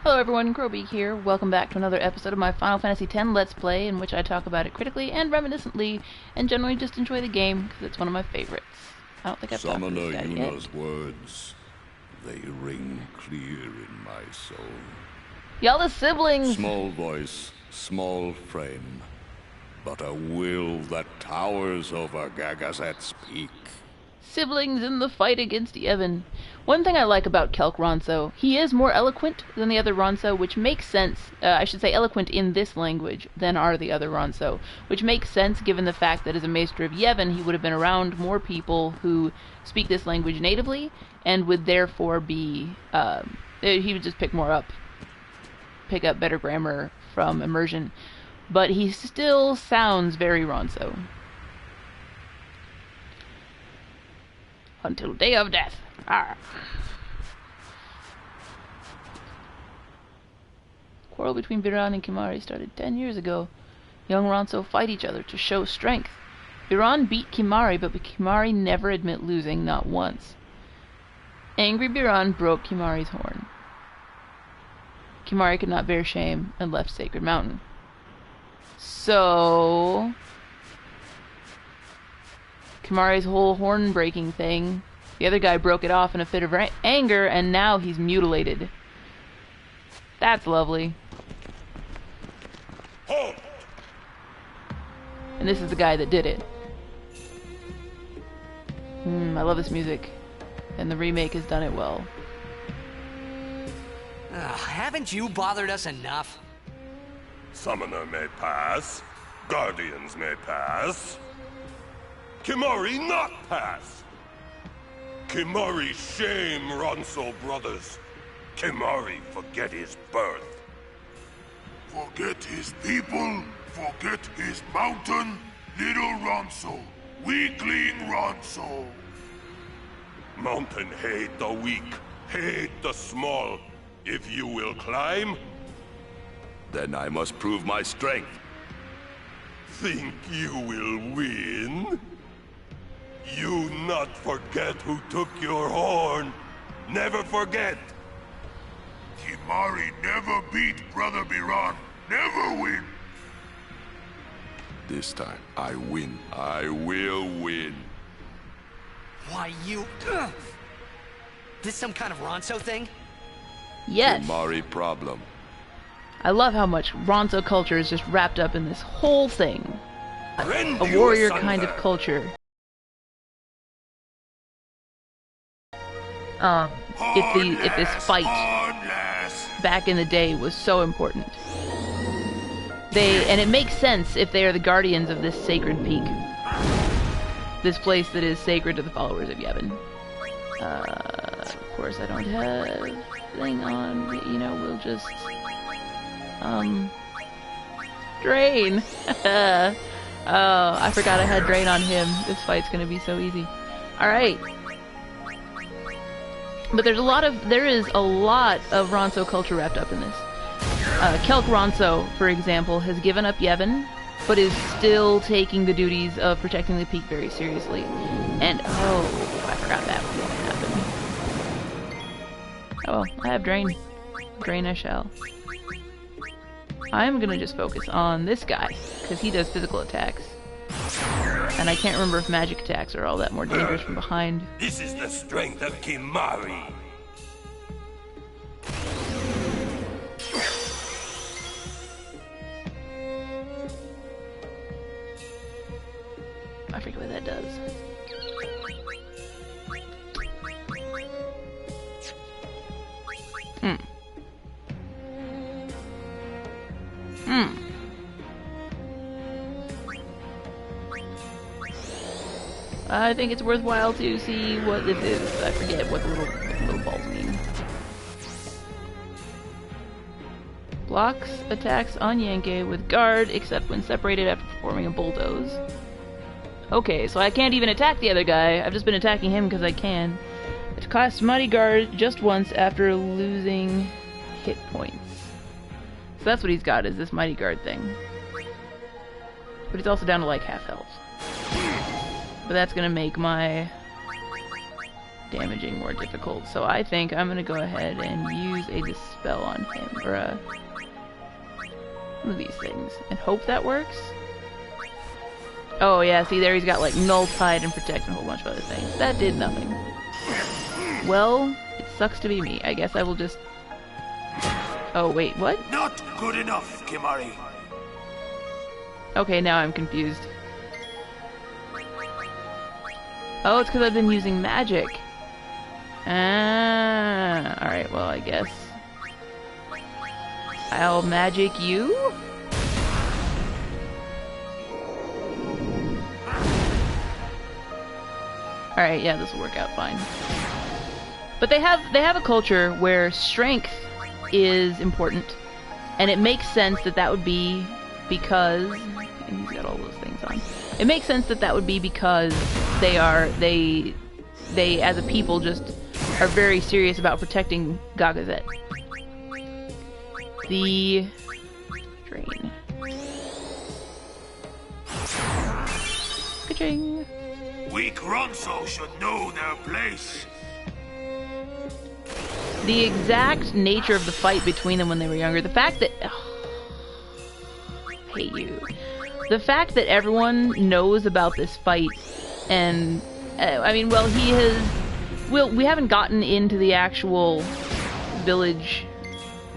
Hello everyone, Crowbeak here. Welcome back to another episode of my Final Fantasy X Let's Play, in which I talk about it critically and reminiscently, and generally just enjoy the game, because it's one of my favorites. I don't think I've talked to this guy yet. Yuna's words, they ring clear in my soul. Y'all the siblings! Small voice, small frame, but a will that towers over Gagazet's peak. Siblings in the fight against Yevon. One thing I like about Kelk Ronso, he is more eloquent than the other Ronso, which makes sense. I should say eloquent in this language than are the other Ronso, which makes sense given the fact that as a Maester of Yevon, he would have been around more people who speak this language natively, and would therefore be, he would just pick up better grammar from immersion. But he still sounds very Ronso. Until day of death. Arr. Quarrel between Biran and Kimahri started 10 years ago. Young Ronso fight each other to show strength. Biran beat Kimahri, but Kimahri never admit losing, not once. Angry Biran broke Kimahri's horn. Kimahri could not bear shame and left Sacred Mountain. So Kimahri's whole horn breaking thing, the other guy broke it off in a fit of anger, and now he's mutilated. That's lovely. Halt! And this is the guy that did it. I love this music, and the remake has done it well. Haven't you bothered us enough? Summoner may pass. Guardians may pass. Kimahri not pass! Kimahri shame Ronso brothers. Kimahri forget his birth. Forget his people, forget his mountain, little Ronso, weakling Ronso. Mountain hate the weak, hate the small. If you will climb, Then I must prove my strength. think you will win? You not forget who took your horn. Never forget. Kimahri never beat Brother Biran, never win. This time, I win. I will win. Why, you... This some kind of Ronso thing? Yes! Kimahri problem. I love how much Ronso culture is just wrapped up in this whole thing. Rend A you warrior asunder. kind of culture. If this fight back in the day was so important. And it makes sense if they are the guardians of this sacred peak. This place that is sacred to the followers of Yevon. Of course I don't have thing on, we'll just Drain. Oh, I forgot I had Drain on him. This fight's gonna be so easy. Alright. But there is a lot of Ronso culture wrapped up in this. Kelk Ronso, for example, has given up Yevon, but is still taking the duties of protecting the peak very seriously. And, oh, I forgot that was going to happen. Oh well, I have Drain. Drain I shall. I'm gonna just focus on this guy, because he does physical attacks. And I can't remember if magic attacks are all that more dangerous from behind. This is the strength of Kimahri. I forget what that does. I think it's worthwhile to see what this is. I forget what the little balls mean. Blocks attacks on Yankee with guard, except when separated after performing a bulldoze. Okay, so I can't even attack the other guy. I've just been attacking him because I can. It costs Mighty Guard just once after losing hit points. So that's what he's got, is this Mighty Guard thing. But he's also down to like half health. But that's gonna make my damaging, more difficult. So I think I'm gonna go ahead and use a dispel on him, or one of these things, and hope that works. Oh yeah, see there he's got like null tide and protect and a whole bunch of other things. That did nothing. Well, it sucks to be me. I guess I will just... Oh wait, what? Not good enough, Kimari. Okay, now I'm confused. Oh, it's because I've been using magic. Ah, alright, well I guess I'll magic you? Alright, yeah, this will work out fine. But they have a culture where strength is important, and it makes sense that that would be because... And he's got all those things on. It makes sense that that would be because they as a people just are very serious about protecting Gagazet. The drain. Ka-ching! Weak Ronso should know their place. The exact nature of the fight between them when they were younger, the fact that... I hate you. The fact that everyone knows about this fight, and... I mean, well, he has... Well, we haven't gotten into the actual village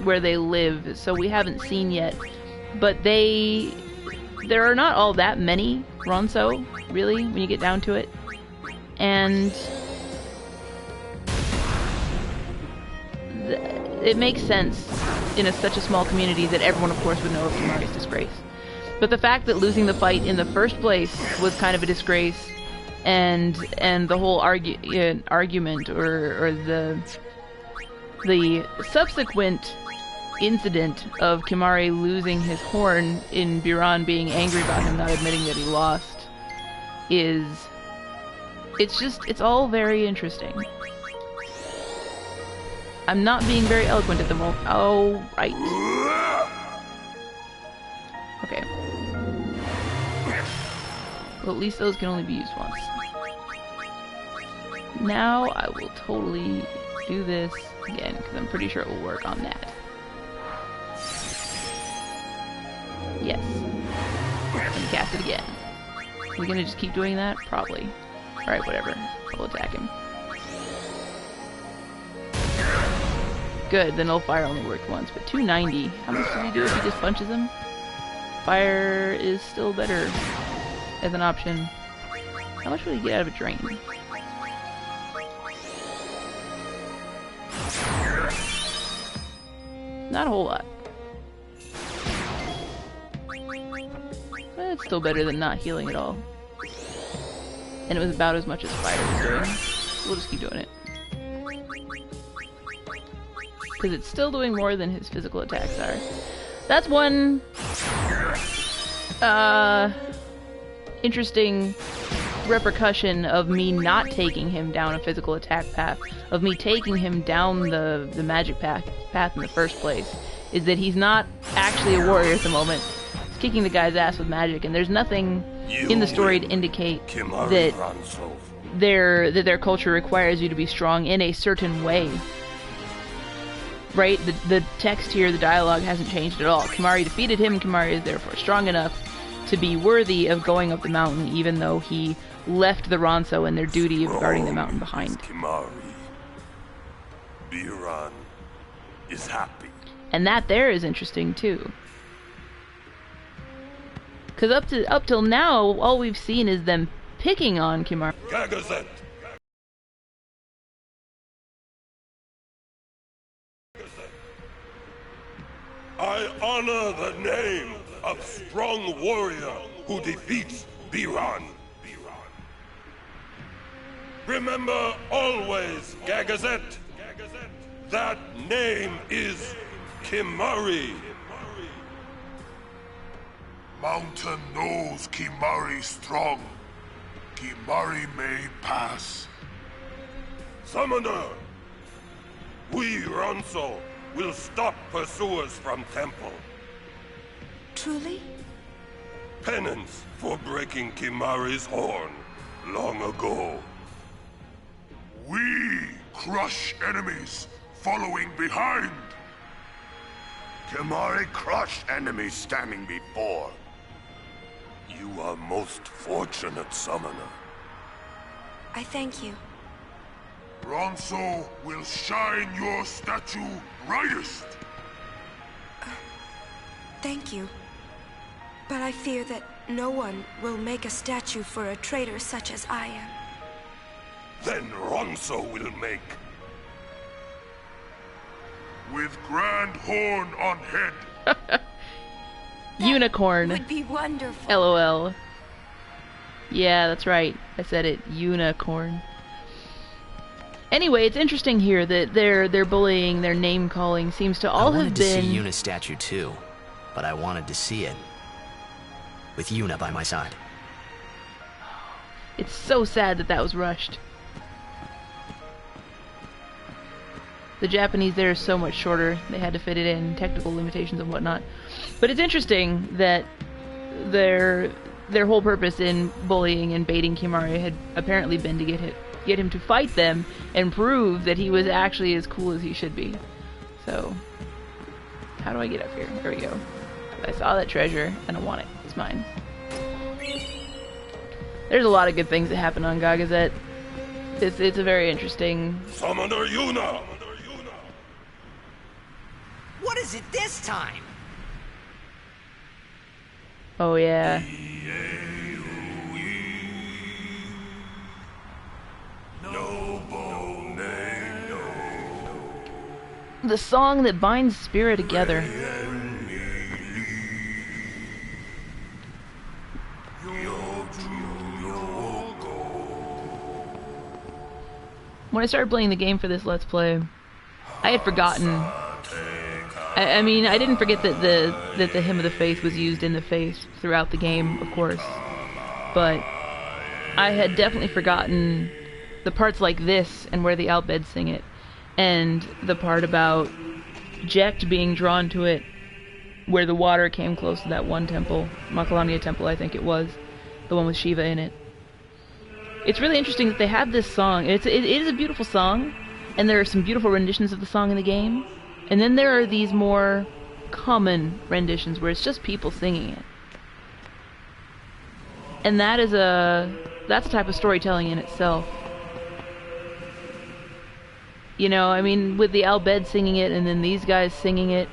where they live, so we haven't seen yet. But there are not all that many Ronso, really, when you get down to it. And it makes sense in such a small community that everyone, of course, would know of Kimari's disgrace. But the fact that losing the fight in the first place was kind of a disgrace, and the whole argument or the subsequent incident of Kimari losing his horn in Biran being angry about him not admitting that he lost it's all very interesting. I'm not being very eloquent at the moment. Oh, right. Okay. Well, at least those can only be used once. Now I will totally do this again, because I'm pretty sure it will work on that. Yes. And cast it again. Are we gonna just keep doing that? Probably. Alright, whatever. We'll attack him. Good, then fire only worked once, but 290. How much does he do if he just punches him? Fire is still better as an option. How much will he get out of a drain? Not a whole lot. But it's still better than not healing at all. And it was about as much as fire was doing. We'll just keep doing it. Because it's still doing more than his physical attacks are. That's one interesting repercussion of me not taking him down a physical attack path, of me taking him down the magic path in the first place, is that he's not actually a warrior at the moment. He's kicking the guy's ass with magic, and there's nothing in the story to indicate that their culture requires you to be strong in a certain way. Right? The text here, the dialogue hasn't changed at all. Kimari defeated him, Kimari is therefore strong enough to be worthy of going up the mountain, even though he left the Ronso and their duty of guarding the mountain behind. Kimari. Biran is happy. And that there is interesting too. Because up till now, all we've seen is them picking on Kimari. Gagazet! I honor the name of strong warrior who defeats Biran. Remember always, Gagazet, that name is Kimari. Mountain knows Kimari strong. Kimari may pass. Summoner, we Ronso will stop pursuers from temple. Truly? Penance for breaking Kimari's horn long ago. We crush enemies following behind. Kimari crushed enemies standing before. You are most fortunate, summoner. I thank you. Ronso will shine your statue brightest. Thank you. But I fear that no one will make a statue for a traitor such as I am. Then Ronso will make. With grand horn on head. Unicorn. Would be wonderful. LOL. Yeah, that's right. I said it. Unicorn. Anyway, it's interesting here that their bullying, their name calling seems to all have been. I wanted to see Yuna's statue too, but I wanted to see it with Yuna by my side. It's so sad that that was rushed. The Japanese there is so much shorter. They had to fit it in, technical limitations and whatnot. But it's interesting that their whole purpose in bullying and baiting Kimari had apparently been to get him to fight them and prove that he was actually as cool as he should be. So, how do I get up here? There we go. I saw that treasure and I want it. It's mine. There's a lot of good things that happen on Gagazet. It's a very interesting. Summoner Yuna! What is it this time? Oh yeah. The song that binds spirit together. When I started playing the game for this Let's Play, I had forgotten. I mean, I didn't forget that the Hymn of the Faith was used in the Faith throughout the game, of course. But I had definitely forgotten the parts like this and where the Albeds sing it. And the part about Jekt being drawn to it, where the water came close to that one temple, Makalania Temple I think it was, the one with Shiva in it. It's really interesting that they have this song. It is a beautiful song, and there are some beautiful renditions of the song in the game. And then there are these more common renditions where it's just people singing it. And that's a type of storytelling in itself. You know, I mean, with the Albed singing it and then these guys singing it,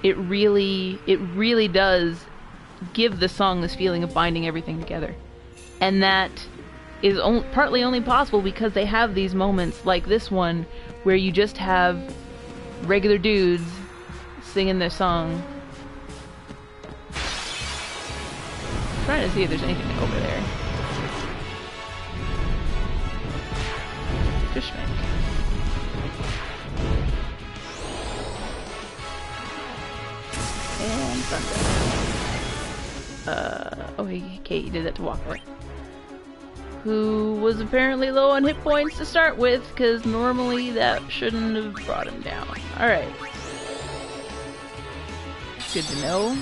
it really does give the song this feeling of binding everything together. And that is partly only possible because they have these moments like this one where you just have regular dudes singing their song. I'm trying to see if there's anything over there. Fishman. And Thunder. Okay, he did that to Walker. Who was apparently low on hit points to start with, because normally that shouldn't have brought him down. Alright. Good to know.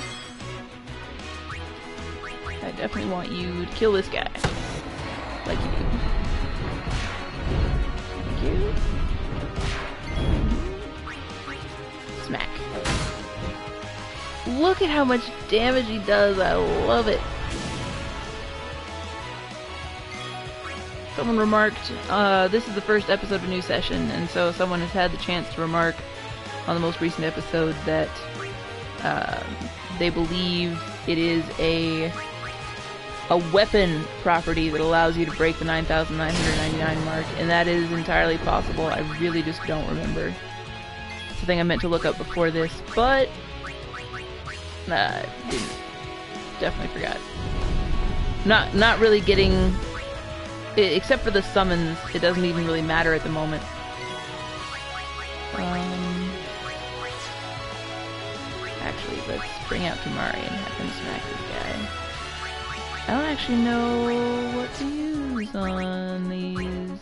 I definitely want you to kill this guy. Like you do. Thank you. Smack. Look at how much damage he does. I love it. Someone remarked, this is the first episode of a new session, and so someone has had the chance to remark on the most recent episode that they believe it is a weapon property that allows you to break the 9,999 mark, and that is entirely possible. I really just don't remember. It's the thing I meant to look up before this, but didn't. Definitely forgot. Not really getting. Except for the summons, it doesn't even really matter at the moment. Actually, let's bring out Kimari and have him smack this guy. I don't actually know what to use on these.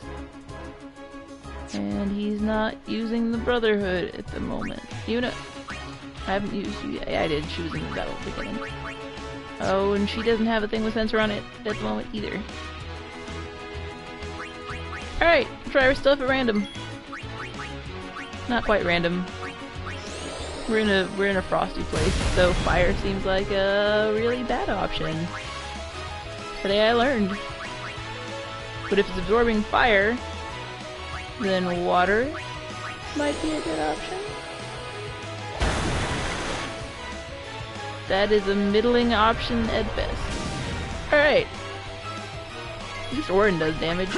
And he's not using the Brotherhood at the moment. You know, I haven't used you yet. Yeah, I did. She was in the battle at the beginning. Oh, and she doesn't have a thing with sensor on it at the moment either. Alright, try our stuff at random. Not quite random. We're in a frosty place, so fire seems like a really bad option. Today I learned. But if it's absorbing fire, then water might be a good option. That is a middling option at best. Alright. At least Orin does damage.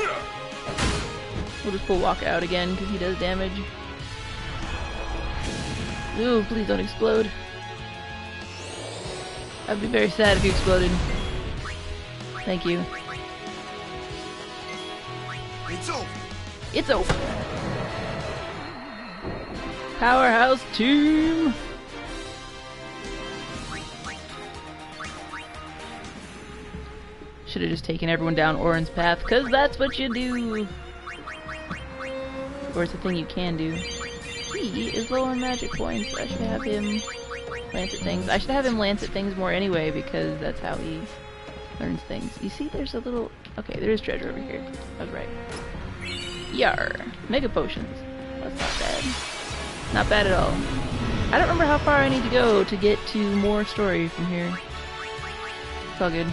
We'll just pull Walker out again because he does damage. Ooh, please don't explode. I'd be very sad if you exploded. Thank you. It's over. It's over. Powerhouse team! Should have just taken everyone down Orin's path, cause that's what you do! Or it's a thing you can do. He is low on magic points, I should have him lance at things. I should have him lance at things more anyway, because that's how he learns things. You see, there's a little... Okay, there is treasure over here. I was right. Yar! Mega potions. That's not bad. Not bad at all. I don't remember how far I need to go to get to more story from here. It's all good.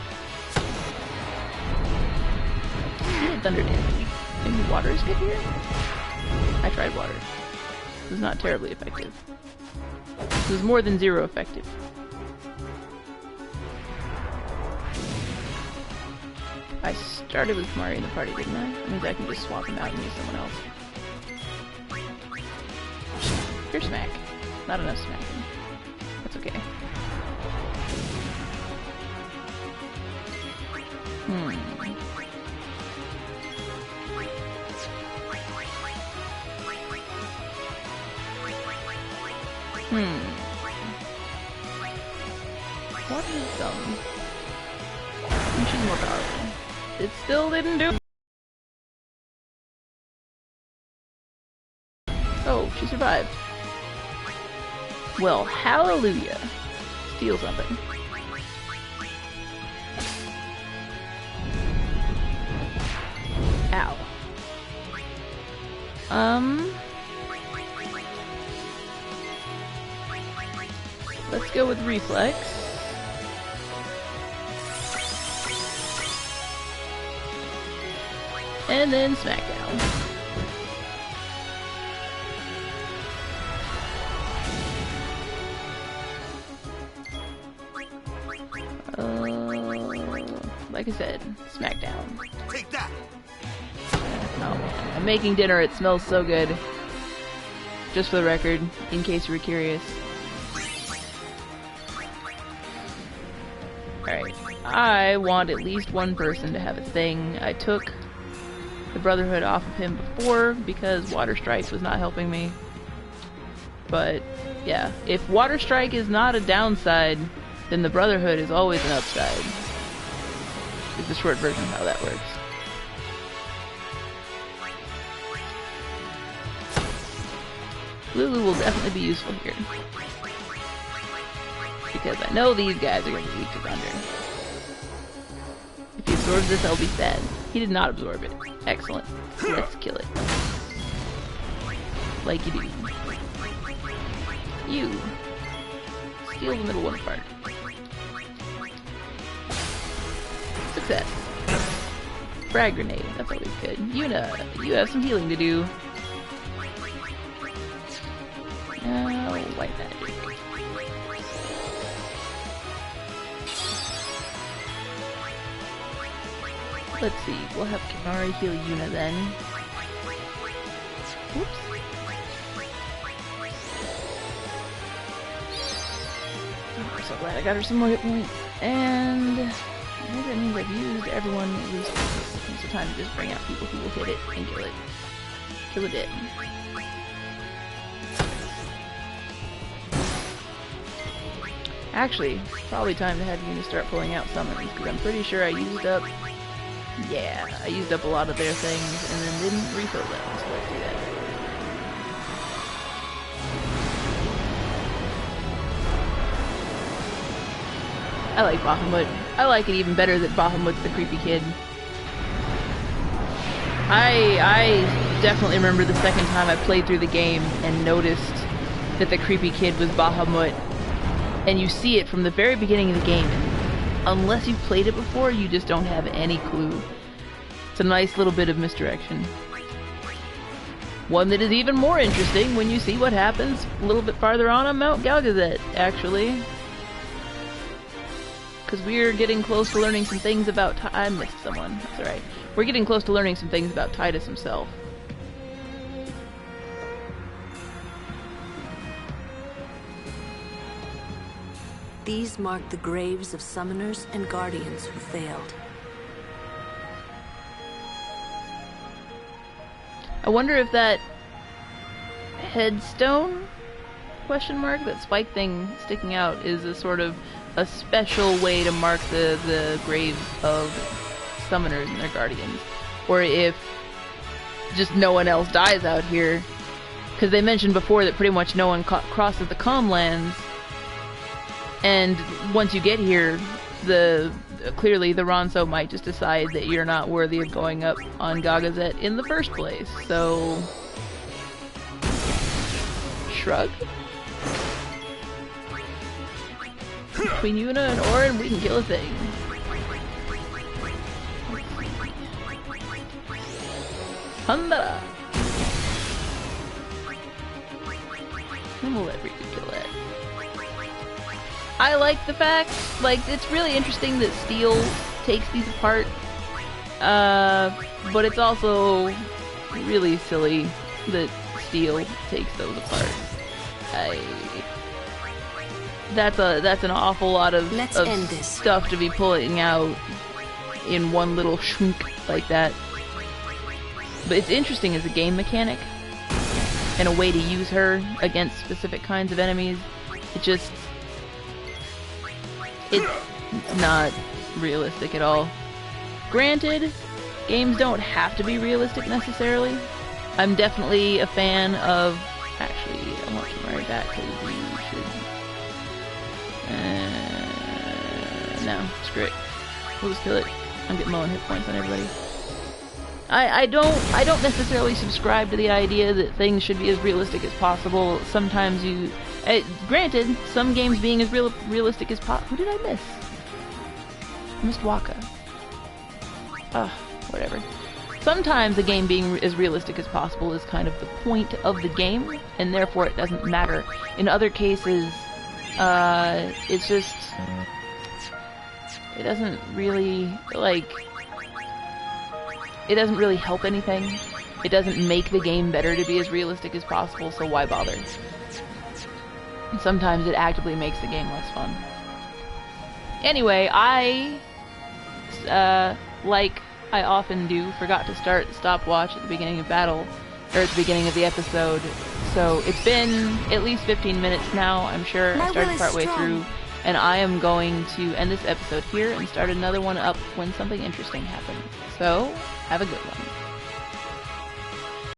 Thunder damage. Maybe water is good here? I tried water. It was not terribly effective. It was more than 0 effective. I started with Mario in the party, didn't I? That means I can just swap him out and use someone else. Pure smack. Not enough smacking. That's okay. What is she's more powerful. It still didn't do. Oh, she survived. Well, hallelujah. Steal something. Ow. Let's go with reflex. And then smackdown. Like I said, smackdown. Take that. Oh, I'm making dinner. It smells so good. Just for the record, in case you were curious. Alright, I want at least one person to have a thing. I took the Brotherhood off of him before because Water Strike was not helping me. But, yeah, if Water Strike is not a downside, then the Brotherhood is always an upside. Is the short version of how that works. Lulu will definitely be useful here. Because I know these guys are going to be weak to thunder. If he absorbs this, I'll be sad. He did not absorb it. Excellent. Let's kill it. Like you do. You. Steal the middle one apart. Success. Frag grenade. That's always good. Yuna, you have some healing to do. White magic. Let's see, we'll have Kimari heal Yuna then. Oops. Oh, I'm so glad I got her some more hit points. And I think that means I've used everyone at least once. It's time to just bring out people who will hit it and kill it. Kill it dead. Actually, probably time to have Yuna start pulling out summons, because I'm pretty sure I used up... Yeah, I used up a lot of their things, and then didn't refill them, so let's do that. I like Bahamut. I like it even better that Bahamut's the creepy kid. I definitely remember the second time I played through the game and noticed that the creepy kid was Bahamut. And you see it from the very beginning of the game. And unless you've played it before, you just don't have any clue. It's a nice little bit of misdirection. One that is even more interesting when you see what happens a little bit farther on Mount Galgazet, actually. Because we're getting close to learning some things about I missed someone. That's alright. We're getting close to learning some things about Titus himself. These mark the graves of summoners and guardians who failed. I wonder if that headstone, question mark, that spike thing sticking out is a sort of a special way to mark the graves of summoners and their guardians. Or if just no one else dies out here. Because they mentioned before that pretty much no one crosses the Calmlands. And once you get here, clearly the Ronso might just decide that you're not worthy of going up on Gagazet in the first place. So, shrug. Between you and an Orin, we can kill a thing. Handa! And we'll let Riku kill it. I like the fact, like, it's really interesting that Steel takes these apart, but it's also really silly that Steel takes those apart. That's an awful lot of stuff to be pulling out in one little shunk like that. But it's interesting as a game mechanic, and a way to use her against specific kinds of enemies. It's not realistic at all. Granted, games don't have to be realistic necessarily. I'm definitely a fan of... Actually, I want to write that because you should... no, screw it. We'll just kill it. I'm getting low on hit points on everybody. I don't necessarily subscribe to the idea that things should be as realistic as possible. Sometimes you... granted, some games being as realistic as possible... Who did I miss? I missed Waka. Whatever. Sometimes a game being as realistic as possible is kind of the point of the game, and therefore it doesn't matter. In other cases, it's just... It doesn't really, like... It doesn't really help anything. It doesn't make the game better to be as realistic as possible, so why bother? And sometimes it actively makes the game less fun. Anyway, I, like I often do, forgot to start the stopwatch at the beginning of battle, or at the beginning of the episode. So it's been at least 15 minutes now, I'm sure. I started partway through, and I am going to end this episode here and start another one up when something interesting happens. So, have a good one.